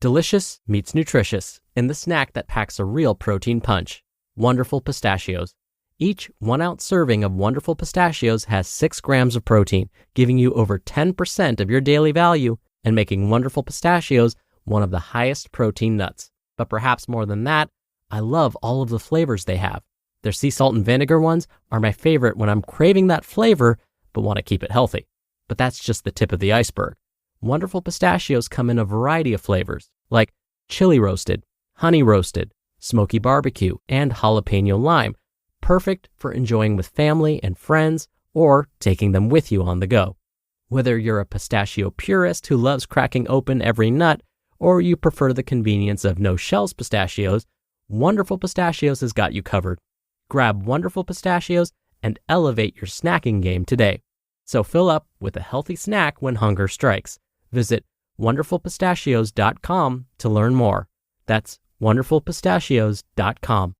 Delicious meets nutritious in the snack that packs a real protein punch. Wonderful Pistachios. Each 1-ounce serving of Wonderful Pistachios has 6 grams of protein, giving you over 10% of your daily value and making Wonderful Pistachios one of the highest protein nuts. But perhaps more than that, I love all of the flavors they have. Their sea salt and vinegar ones are my favorite when I'm craving that flavor but want to keep it healthy. But that's just the tip of the iceberg. Wonderful Pistachios come in a variety of flavors, like chili roasted, honey roasted, smoky barbecue, and jalapeno lime, perfect for enjoying with family and friends or taking them with you on the go. Whether you're a pistachio purist who loves cracking open every nut, or you prefer the convenience of no-shells pistachios, Wonderful Pistachios has got you covered. Grab Wonderful Pistachios and elevate your snacking game today. So fill up with a healthy snack when hunger strikes. Visit wonderfulpistachios.com to learn more. That's wonderfulpistachios.com.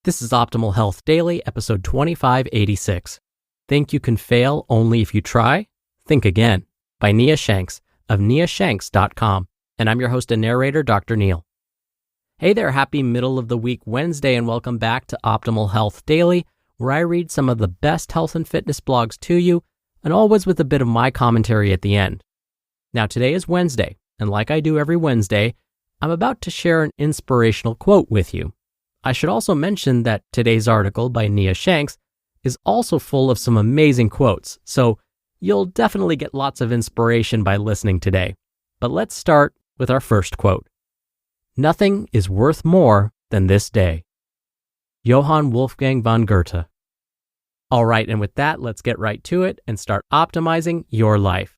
This is Optimal Health Daily, episode 2586. Think you can fail only if you try? Think again. By Nia Shanks of niashanks.com. And I'm your host and narrator, Dr. Neil. Hey there, happy middle of the week Wednesday, and welcome back to Optimal Health Daily, where I read some of the best health and fitness blogs to you, and always with a bit of my commentary at the end. Now, today is Wednesday, and like I do every Wednesday, I'm about to share an inspirational quote with you. I should also mention that today's article by Nia Shanks is also full of some amazing quotes, so you'll definitely get lots of inspiration by listening today. But let's start with our first quote. Nothing is worth more than this day. Johann Wolfgang von Goethe. All right, and with that, let's get right to it and start optimizing your life.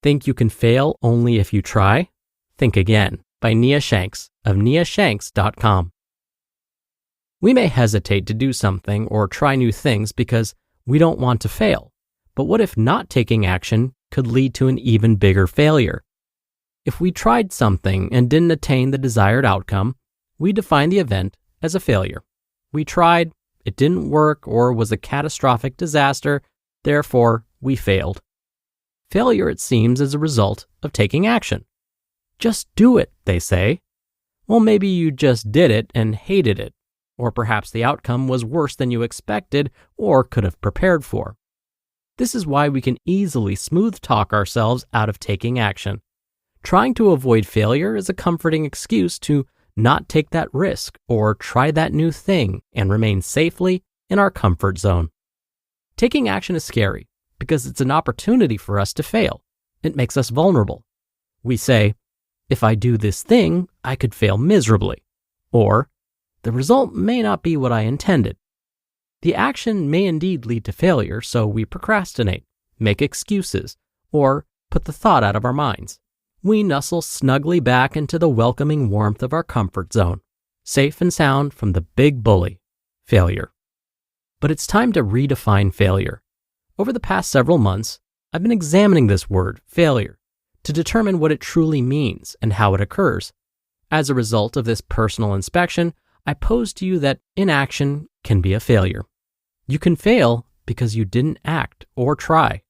Think you can fail only if you try? Think again. By Nia Shanks of niashanks.com. We may hesitate to do something or try new things because we don't want to fail. But what if not taking action could lead to an even bigger failure? If we tried something and didn't attain the desired outcome, we define the event as a failure. We tried, it didn't work, or was a catastrophic disaster, therefore we failed. Failure, it seems, is a result of taking action. Just do it, they say. Well, maybe you just did it and hated it, or perhaps the outcome was worse than you expected or could have prepared for. This is why we can easily smooth talk ourselves out of taking action. Trying to avoid failure is a comforting excuse to not take that risk or try that new thing and remain safely in our comfort zone. Taking action is scary because it's an opportunity for us to fail. It makes us vulnerable. We say, if I do this thing, I could fail miserably. Or, the result may not be what I intended. The action may indeed lead to failure, so we procrastinate, make excuses, or put the thought out of our minds. We nuzzle snugly back into the welcoming warmth of our comfort zone, safe and sound from the big bully, failure. But it's time to redefine failure. Over the past several months, I've been examining this word, failure, to determine what it truly means and how it occurs. As a result of this personal inspection, I pose to you that inaction can be a failure. You can fail because you didn't act or try.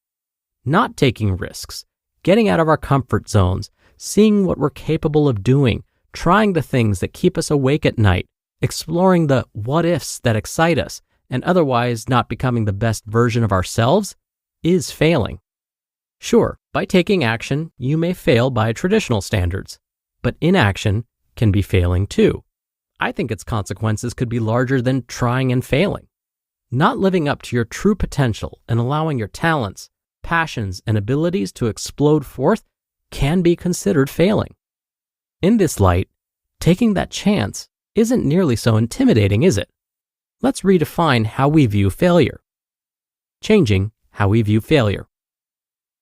Not taking risks, getting out of our comfort zones, seeing what we're capable of doing, trying the things that keep us awake at night, exploring the what-ifs that excite us, and otherwise not becoming the best version of ourselves, is failing. Sure, by taking action, you may fail by traditional standards, but inaction can be failing too. I think its consequences could be larger than trying and failing. Not living up to your true potential and allowing your talents, passions, and abilities to explode forth can be considered failing. In this light, taking that chance isn't nearly so intimidating, is it? Let's redefine how we view failure. Changing how we view failure.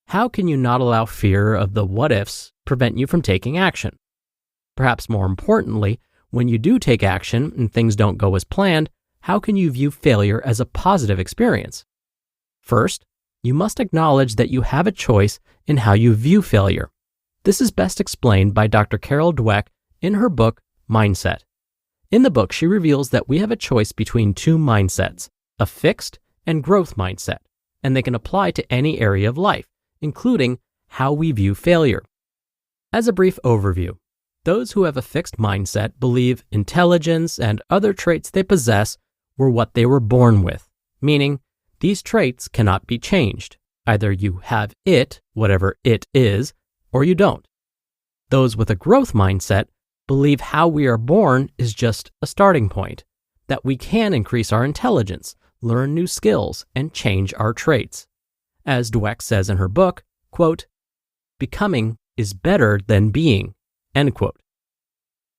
How can you not allow fear of the what-ifs prevent you from taking action? Perhaps more importantly, when you do take action and things don't go as planned, how can you view failure as a positive experience? First, you must acknowledge that you have a choice in how you view failure. This is best explained by Dr. Carol Dweck in her book, Mindset. In the book, she reveals that we have a choice between two mindsets, a fixed and growth mindset, and they can apply to any area of life, including how we view failure. As a brief overview, those who have a fixed mindset believe intelligence and other traits they possess were what they were born with, meaning these traits cannot be changed. Either you have it, whatever it is, or you don't. Those with a growth mindset believe how we are born is just a starting point, that we can increase our intelligence, learn new skills, and change our traits. As Dweck says in her book, quote, "Becoming is better than being," end quote.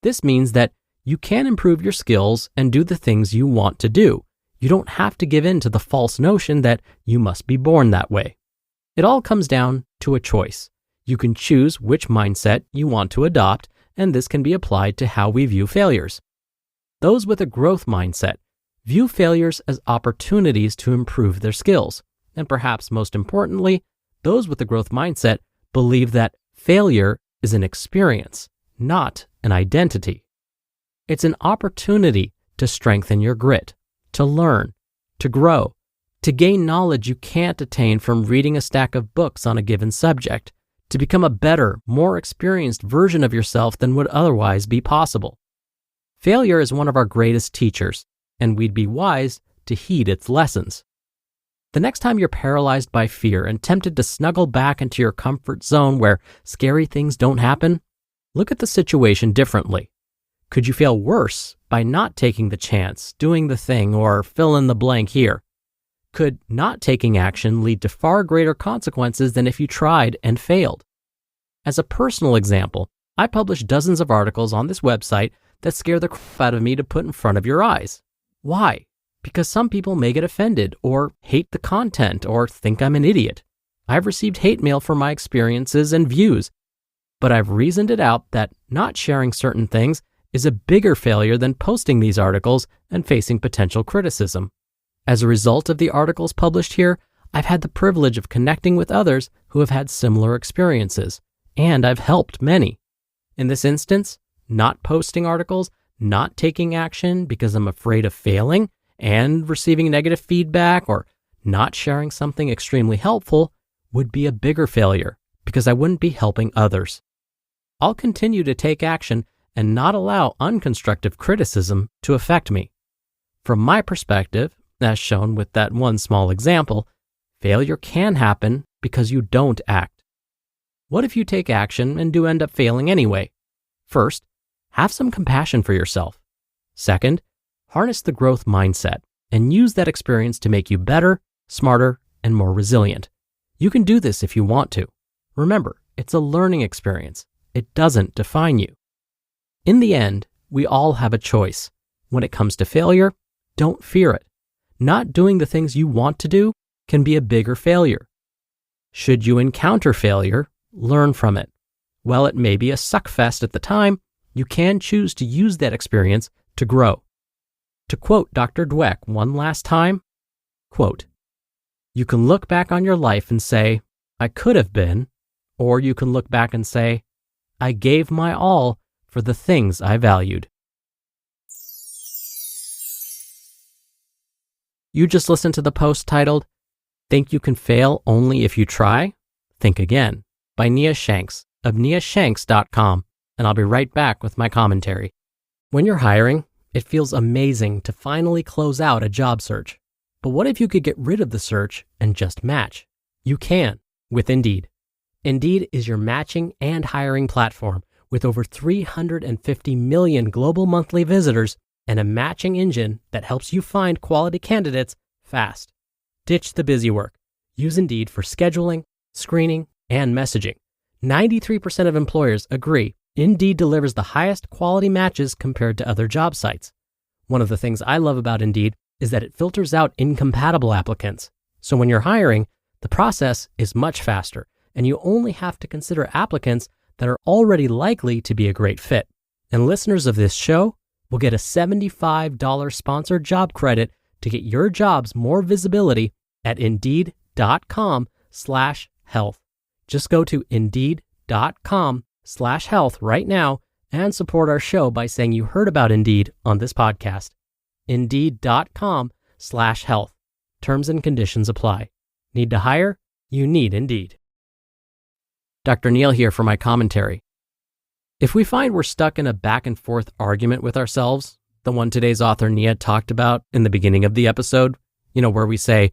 This means that you can improve your skills and do the things you want to do. You don't have to give in to the false notion that you must be born that way. It all comes down to a choice. You can choose which mindset you want to adopt, and this can be applied to how we view failures. Those with a growth mindset view failures as opportunities to improve their skills. And perhaps most importantly, those with a growth mindset believe that failure is an experience, not an identity. It's an opportunity to strengthen your grit, to learn, to grow, to gain knowledge you can't attain from reading a stack of books on a given subject, to become a better, more experienced version of yourself than would otherwise be possible. Failure is one of our greatest teachers, and we'd be wise to heed its lessons. The next time you're paralyzed by fear and tempted to snuggle back into your comfort zone where scary things don't happen, look at the situation differently. Could you fail worse by not taking the chance, doing the thing, or fill in the blank here? Could not taking action lead to far greater consequences than if you tried and failed? As a personal example, I publish dozens of articles on this website that scare the crap out of me to put in front of your eyes. Why? Because some people may get offended or hate the content or think I'm an idiot. I've received hate mail for my experiences and views, but I've reasoned it out that not sharing certain things is a bigger failure than posting these articles and facing potential criticism. As a result of the articles published here, I've had the privilege of connecting with others who have had similar experiences, and I've helped many. In this instance, not posting articles, not taking action because I'm afraid of failing and receiving negative feedback, or not sharing something extremely helpful would be a bigger failure because I wouldn't be helping others. I'll continue to take action and not allow unconstructive criticism to affect me. From my perspective, as shown with that one small example, failure can happen because you don't act. What if you take action and do end up failing anyway? First, have some compassion for yourself. Second, harness the growth mindset and use that experience to make you better, smarter, and more resilient. You can do this if you want to. Remember, it's a learning experience. It doesn't define you. In the end, we all have a choice. When it comes to failure, don't fear it. Not doing the things you want to do can be a bigger failure. Should you encounter failure, learn from it. While it may be a suckfest at the time, you can choose to use that experience to grow. To quote Dr. Dweck one last time, quote, "You can look back on your life and say, I could have been, or you can look back and say, I gave my all for the things I valued." You just listened to the post titled, "Think You Can Fail Only If You Try? Think Again," by Nia Shanks of niashanks.com, and I'll be right back with my commentary. When you're hiring, it feels amazing to finally close out a job search. But what if you could get rid of the search and just match? You can with Indeed. Indeed is your matching and hiring platform with over 350 million global monthly visitors and a matching engine that helps you find quality candidates fast. Ditch the busy work. Use Indeed for scheduling, screening, and messaging. 93% of employers agree Indeed delivers the highest quality matches compared to other job sites. One of the things I love about Indeed is that it filters out incompatible applicants. So when you're hiring, the process is much faster, and you only have to consider applicants that are already likely to be a great fit. And listeners of this show will get a $75 sponsored job credit to get your jobs more visibility at Indeed.com/health. Just go to Indeed.com/health right now and support our show by saying you heard about Indeed on this podcast. Indeed.com/health. Terms and conditions apply. Need to hire? You need Indeed. Dr. Neil here for my commentary. If we find we're stuck in a back and forth argument with ourselves, the one today's author Nia talked about in the beginning of the episode, where we say,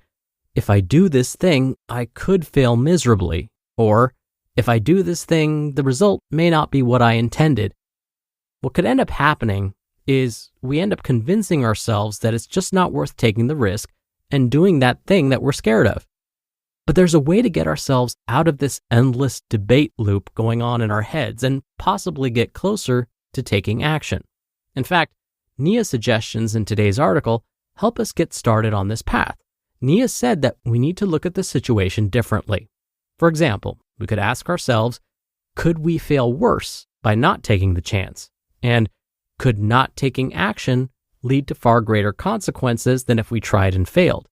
if I do this thing, I could fail miserably, or if I do this thing, the result may not be what I intended. What could end up happening is we end up convincing ourselves that it's just not worth taking the risk and doing that thing that we're scared of. But there's a way to get ourselves out of this endless debate loop going on in our heads and possibly get closer to taking action. In fact, Nia's suggestions in today's article help us get started on this path. Nia said that we need to look at the situation differently. For example, we could ask ourselves, could we fail worse by not taking the chance? And could not taking action lead to far greater consequences than if we tried and failed?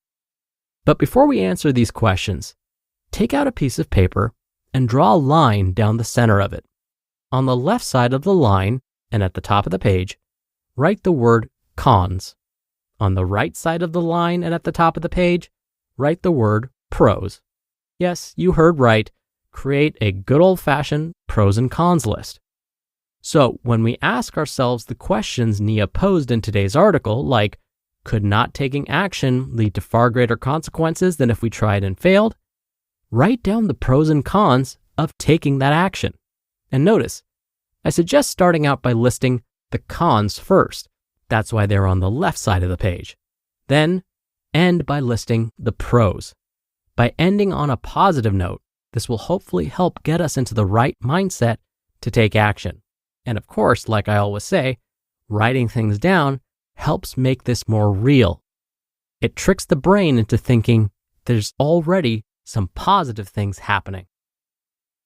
But before we answer these questions, take out a piece of paper and draw a line down the center of it. On the left side of the line and at the top of the page, write the word cons. On the right side of the line and at the top of the page, write the word pros. Yes, you heard right. Create a good old-fashioned pros and cons list. So when we ask ourselves the questions Nia posed in today's article, like, could not taking action lead to far greater consequences than if we tried and failed? Write down the pros and cons of taking that action. And notice, I suggest starting out by listing the cons first. That's why they're on the left side of the page. Then end by listing the pros. By ending on a positive note, this will hopefully help get us into the right mindset to take action. And of course, like I always say, writing things down helps make this more real. It tricks the brain into thinking there's already some positive things happening.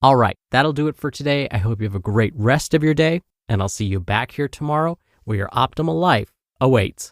All right, that'll do it for today. I hope you have a great rest of your day, and I'll see you back here tomorrow where your optimal life awaits.